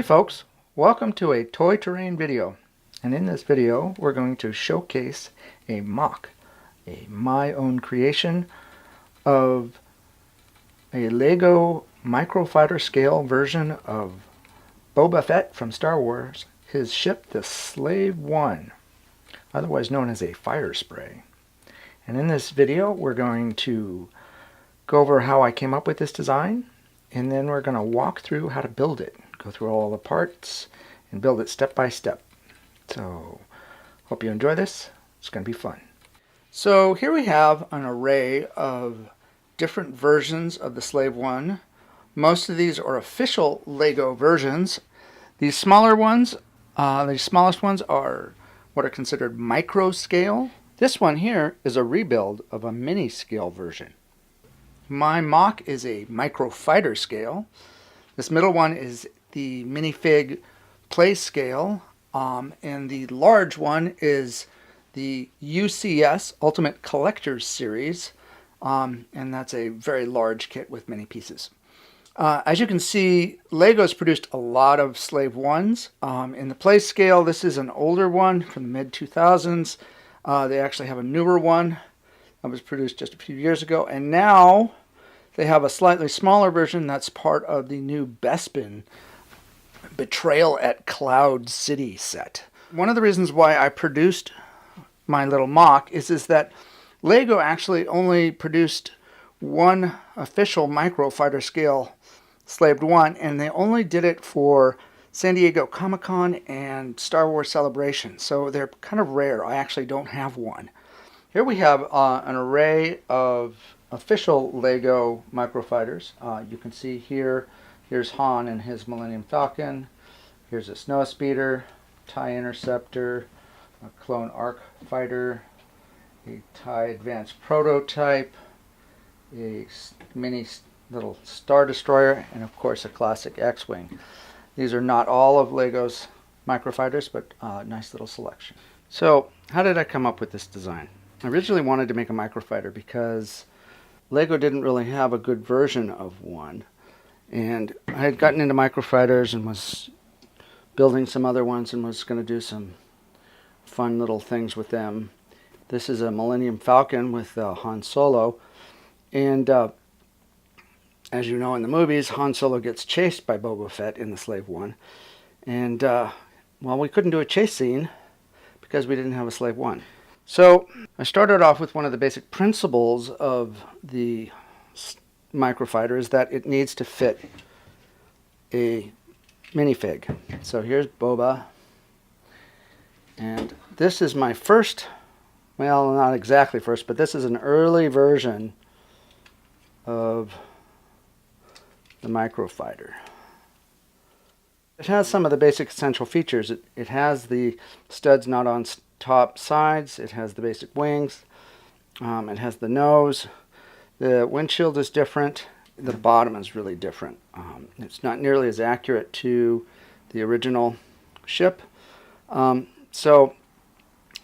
Hey folks, welcome to a toy terrain video, and in this video we're going to showcase a MOC, my own creation of a Lego Microfighter scale version of Boba Fett from Star Wars, his ship the Slave One, otherwise known as a Firespray. And in this video we're going to go over how I came up with this design, and then we're going to walk through how to build it. Go through all the parts and build it step by step. So, hope you enjoy this. It's going to be fun. So here we have an array of different versions of the Slave One. Most of these are official Lego versions. These smaller ones, the smallest ones are what are considered micro scale. This one here is a rebuild of a mini scale version. My MOC is a Microfighter scale. This middle one is the minifig play scale, and the large one is the UCS Ultimate Collector's Series, and that's a very large kit with many pieces. As you can see, Lego's produced a lot of Slave Ones. In the play scale, this is an older one from the mid-2000s. They actually have a newer one that was produced just a few years ago, and now they have a slightly smaller version that's part of the new Bespin Betrayal at Cloud City set. One of the reasons why I produced my little MOC is that Lego actually only produced one official Microfighter scale Slave One, and they only did it for San Diego Comic-Con and Star Wars Celebration, so they're kind of rare. I actually don't have one. Here we have an array of official Lego Microfighters. You can see here's Han and his Millennium Falcon. Here's a Snow Speeder, TIE Interceptor, a Clone Arc Fighter, a TIE Advanced Prototype, a mini little Star Destroyer, and of course a classic X-Wing. These are not all of Lego's Microfighters, but a nice little selection. So, how did I come up with this design? I originally wanted to make a Microfighter because Lego didn't really have a good version of one. And I had gotten into Microfighters and was building some other ones and was going to do some fun little things with them. This is a Millennium Falcon with Han Solo. And as you know in the movies, Han Solo gets chased by Boba Fett in the Slave One. And, well, we couldn't do a chase scene because we didn't have a Slave One. So I started off with one of the basic principles of the Microfighter is that it needs to fit a minifig. So here's Boba, and this is my first, well, not exactly first, but this is an early version of the Microfighter. It has some of the basic essential features. It has the studs not on top sides, it has the basic wings, it has the nose, the windshield is different, the bottom is really different. It's not nearly as accurate to the original ship. So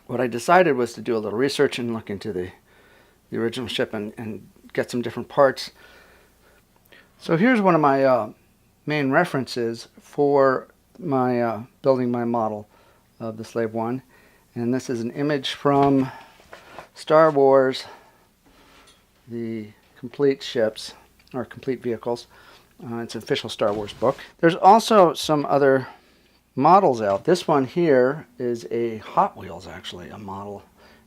what I decided was to do a little research and look into the original ship and get some different parts. So here's one of my main references for my building my model of the Slave One. And this is an image from Star Wars, the complete ships, or complete vehicles. It's an official Star Wars book. There's also some other models out. This one here is a Hot Wheels, actually, a model.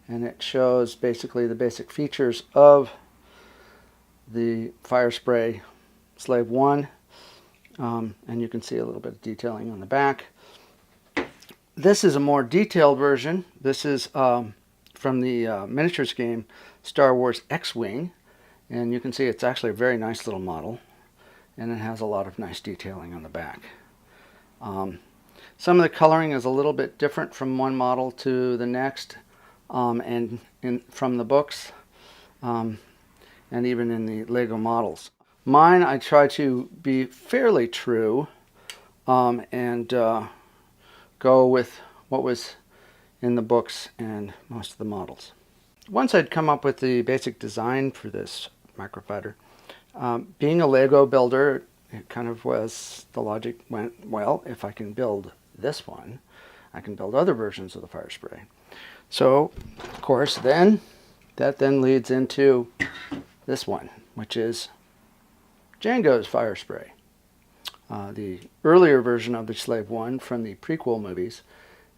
And it shows basically the basic features of the Firespray Slave One. And you can see a little bit of detailing on the back. This is a more detailed version. This is from the miniatures game Star Wars X-Wing, and you can see it's actually a very nice little model, and it has a lot of nice detailing on the back. Some of the coloring is a little bit different from one model to the next, and from the books, and even in the Lego models. Mine, I try to be fairly true and go with what was in the books and most of the models. Once I'd come up with the basic design for this Microfighter, being a Lego builder, it kind of was, the logic went, well, if I can build this one, I can build other versions of the Firespray. So, of course, that then leads into this one, which is Jango's Firespray. The earlier version of the Slave One from the prequel movies.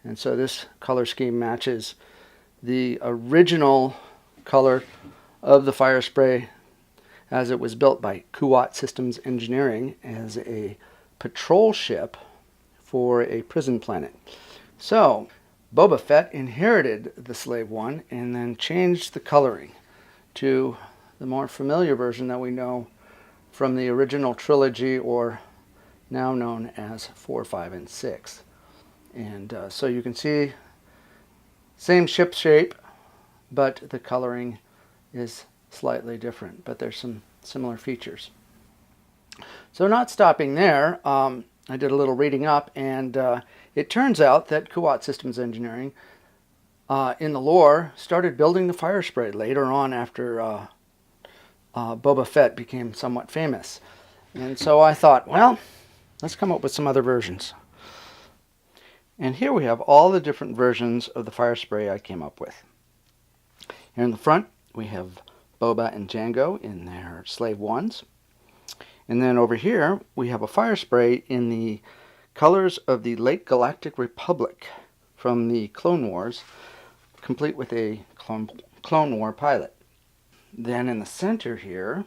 And so this color scheme matches the original color of the Firespray as it was built by Kuat Systems Engineering as a patrol ship for a prison planet. So Boba Fett inherited the Slave One and then changed the coloring to the more familiar version that we know from the original trilogy, or now known as 4, 5, and 6. And so you can see same ship shape, but the coloring is slightly different, but there's some similar features. So not stopping there, I did a little reading up, and it turns out that Kuat Systems Engineering in the lore started building the Firespray later on after Boba Fett became somewhat famous. And so I thought, well, let's come up with some other versions. And here we have all the different versions of the Firespray I came up with. Here in the front, we have Boba and Jango in their Slave Ones. And then over here, we have a Firespray in the colors of the late Galactic Republic from the Clone Wars, complete with a Clone War pilot. Then in the center here,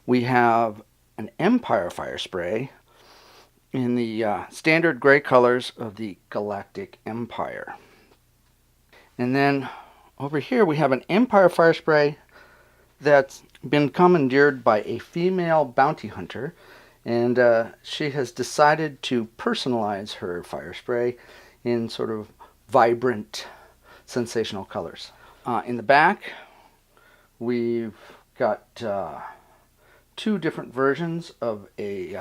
we have an Empire Firespray in the standard gray colors of the Galactic Empire. And then over here we have an Empire Firespray that's been commandeered by a female bounty hunter, and she has decided to personalize her Firespray in sort of vibrant, sensational colors. In the back, we've got two different versions of a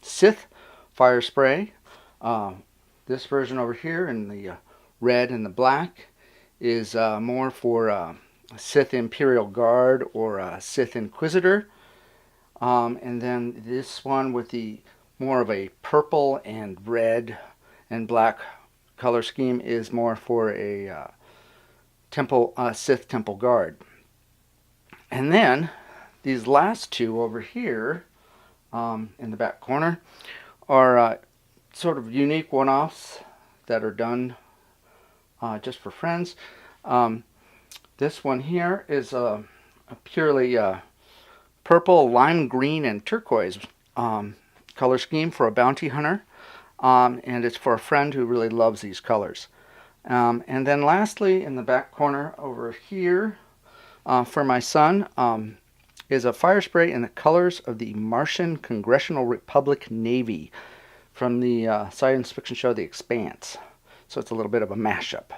Sith Firespray. This version over here in the red and the black is more for a Sith Imperial Guard or a Sith Inquisitor. And then this one with the more of a purple and red and black color scheme is more for a Sith Temple Guard. And then these last two over here in the back corner are sort of unique one-offs that are done just for friends. This one here is a purely purple, lime green, and turquoise color scheme for a bounty hunter. And it's for a friend who really loves these colors. And then lastly, in the back corner over here, for my son, is a Firespray in the colors of the Martian Congressional Republic Navy from the science fiction show The Expanse. So it's a little bit of a mashup.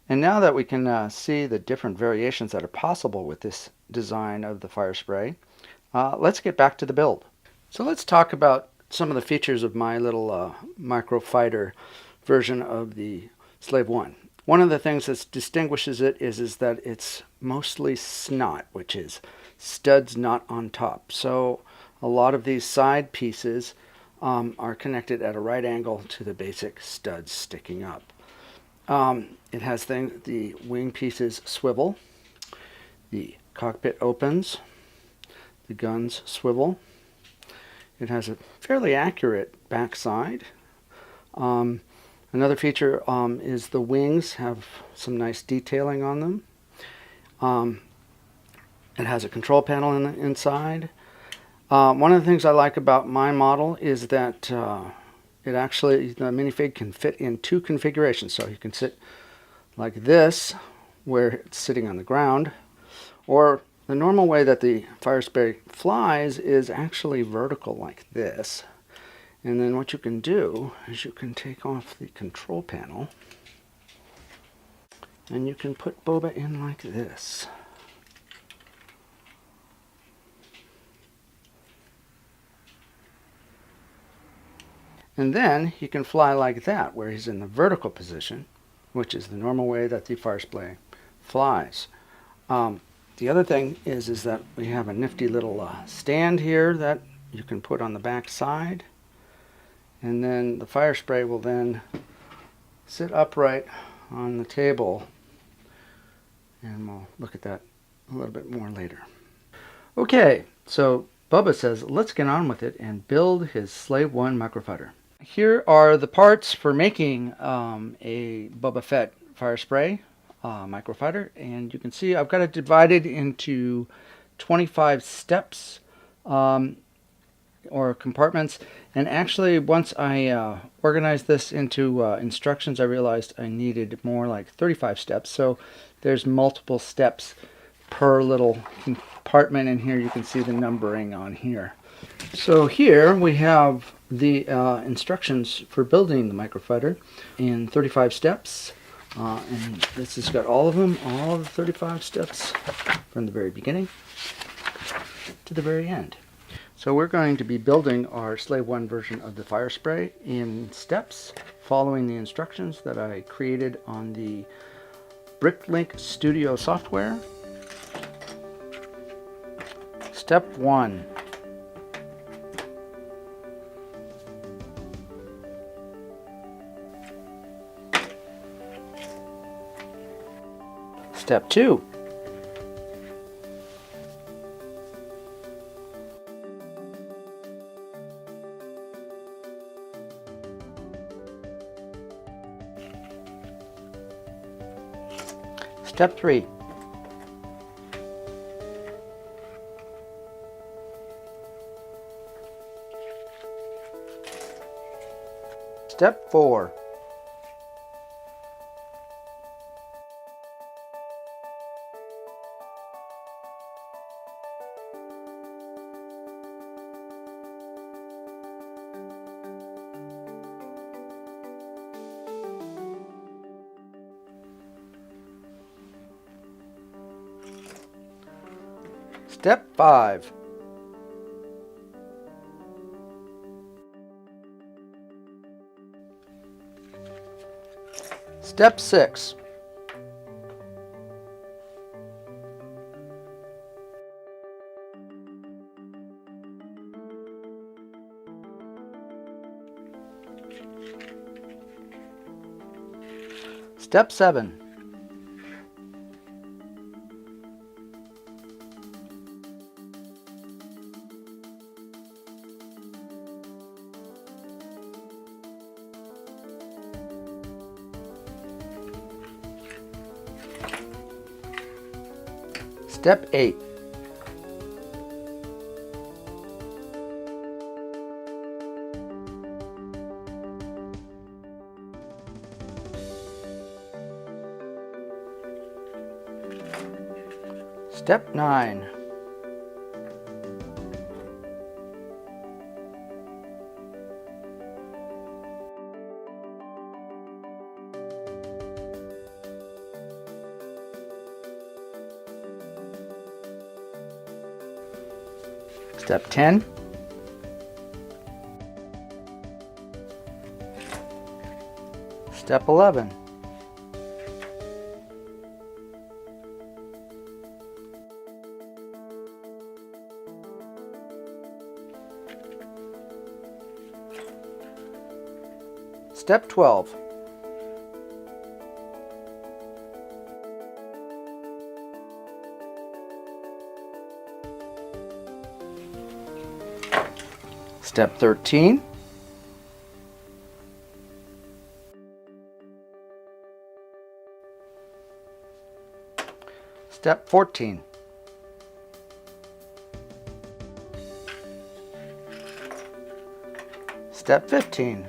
And now that we can see the different variations that are possible with this design of the Firespray, let's get back to the build. So let's talk about some of the features of my little microfighter version of the Slave One. One of the things that distinguishes it is that it's mostly snot, which is studs not on top. So a lot of these side pieces are connected at a right angle to the basic studs sticking up. It has the wing pieces swivel, the cockpit opens, the guns swivel. It has a fairly accurate backside. Another feature is the wings have some nice detailing on them. It has a control panel inside. One of the things I like about my model is that the minifig can fit in two configurations. So you can sit like this, where it's sitting on the ground, or the normal way that the Firespray flies is actually vertical like this. And then what you can do is you can take off the control panel and you can put Boba in like this. And then he can fly like that, where he's in the vertical position, which is the normal way that the Firespray flies. The other thing is that we have a nifty little stand here that you can put on the back side, and then the Firespray will then sit upright on the table, and we'll look at that a little bit more later. Okay, so Bubba says let's get on with it and build his Slave 1 Microfighter. Here are the parts for making a Boba Fett Firespray Microfighter, and you can see I've got it divided into 25 steps or compartments. And actually, once I organized this into instructions, I realized I needed more, like 35 steps. So there's multiple steps per little compartment, and here you can see the numbering on here. So here we have the instructions for building the Microfighter in 35 steps. And this has got all of them, all the 35 steps from the very beginning to the very end. So we're going to be building our Slave 1 version of the Firespray in steps, following the instructions that I created on the Bricklink Studio software. Step 1. Step 2. Step 3. Step 4. Step 5. Step 6. Step 7. Step 8. Step 9. Step 10. Step 11. Step 12. Step 13. Step 14. Step 15.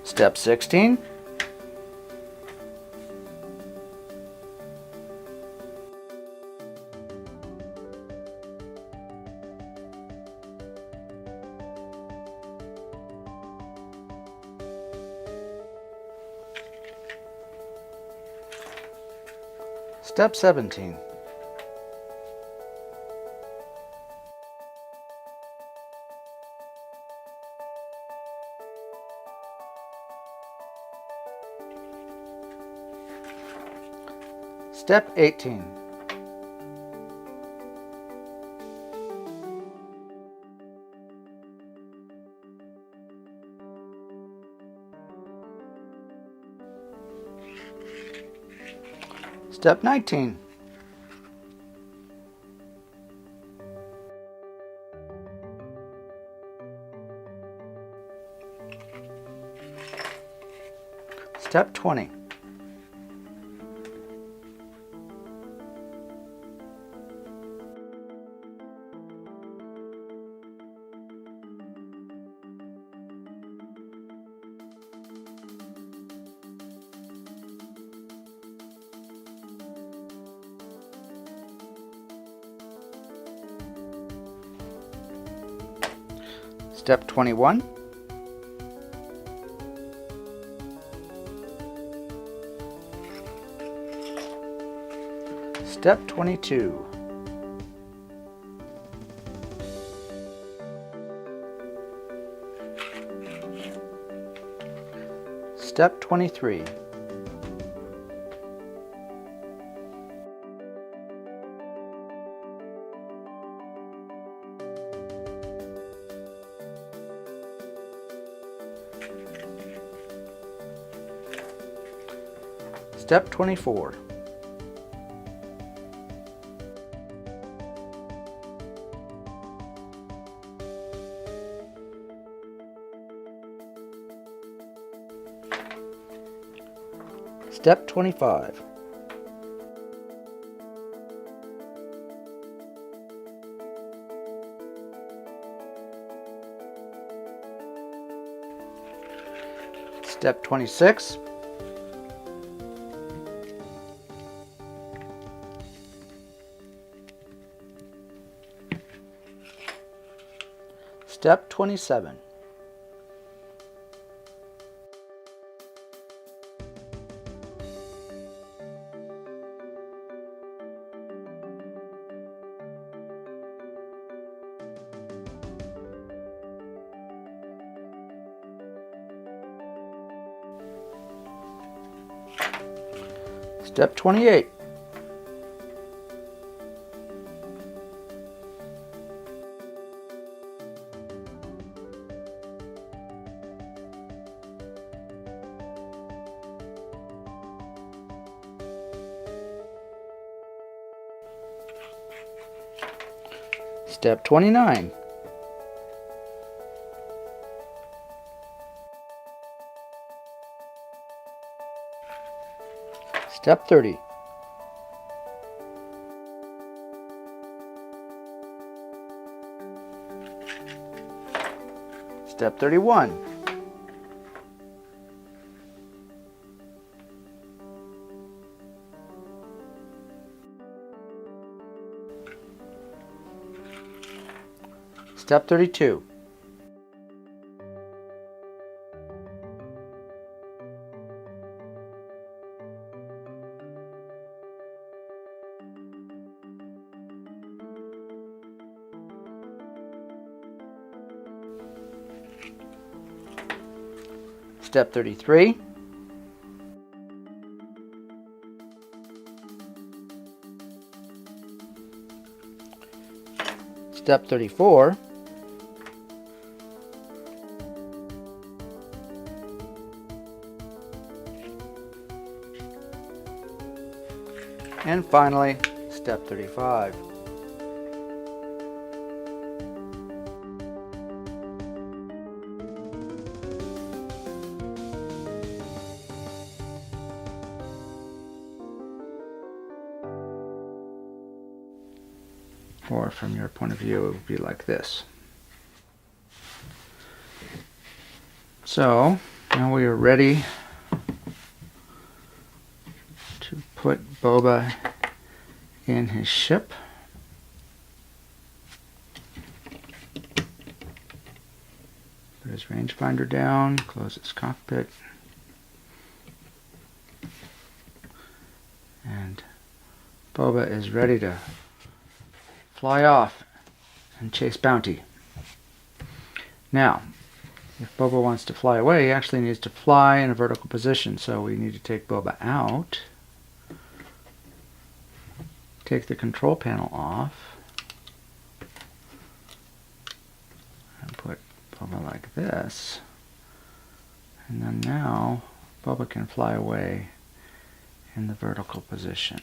Step 16. Step 17. Step 18. Step 19. Step 20. Step 21. Step 22. Step 23. Step 24. Step 25. Step 26. Step 27. Step 28. Step 29. Step 30. Step 31. Step 32. Step 33. Step 34. And finally, step 35. Or from your point of view, it would be like this. So, now we are ready to put Boba in his ship. Put his rangefinder down, close his cockpit, and Boba is ready to fly off and chase bounty. Now, if Boba wants to fly away, he actually needs to fly in a vertical position, so we need to take Boba out take the control panel off and put Boba like this. And then now Boba can fly away in the vertical position.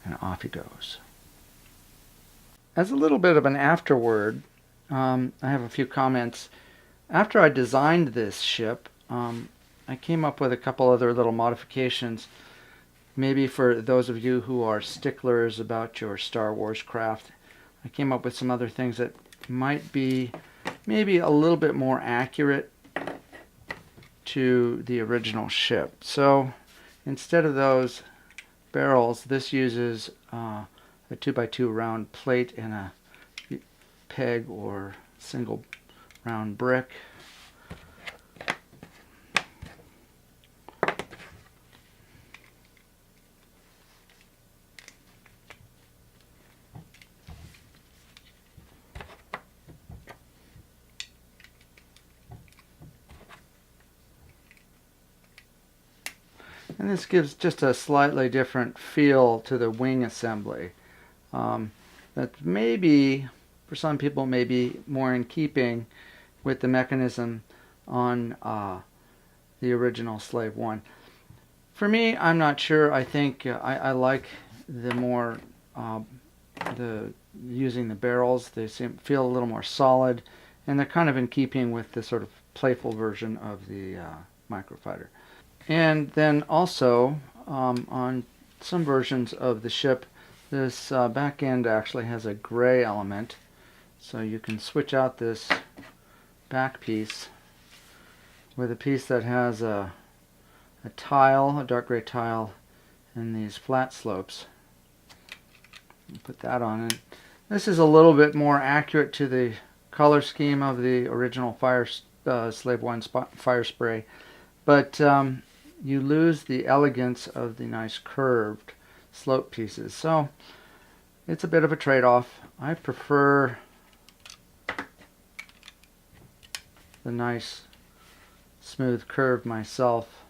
And off he goes. As a little bit of an afterword, I have a few comments. After I designed this ship, I came up with a couple other little modifications. Maybe for those of you who are sticklers about your Star Wars craft, I came up with some other things that might be maybe a little bit more accurate to the original ship. So instead of those barrels, this uses a 2x2 round plate and a peg or single round brick. And this gives just a slightly different feel to the wing assembly. That maybe, for some people, may be more in keeping with the mechanism on the original Slave 1. For me, I'm not sure. I think I like the more using the barrels. They feel a little more solid, and they're kind of in keeping with the sort of playful version of the Microfighter. And then also on some versions of the ship, this back end actually has a gray element, so you can switch out this back piece with a piece that has a tile, a dark gray tile, and these flat slopes. Put that on, and this is a little bit more accurate to the color scheme of the original Slave 1 Firespray, but you lose the elegance of the nice curved slope pieces. So it's a bit of a trade-off. I prefer the nice smooth curve myself.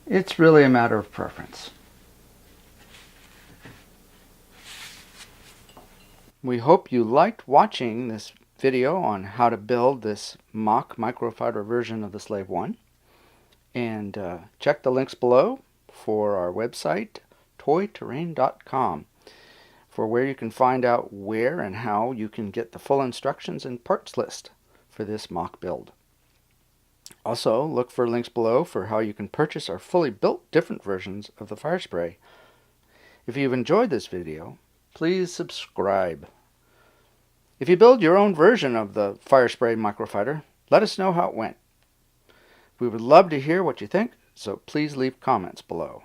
It's really a matter of preference. We hope you liked watching this video on how to build this MOC Microfighter version of the Slave 1. And check the links below for our website, toyterrain.com, for where you can find out where and how you can get the full instructions and parts list for this MOC build. Also, look for links below for how you can purchase our fully built different versions of the Firespray. If you've enjoyed this video, please subscribe. If you build your own version of the Firespray Microfighter, let us know how it went. We would love to hear what you think, so please leave comments below.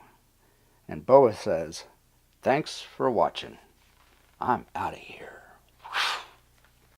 And Boa says, thanks for watching. I'm out of here.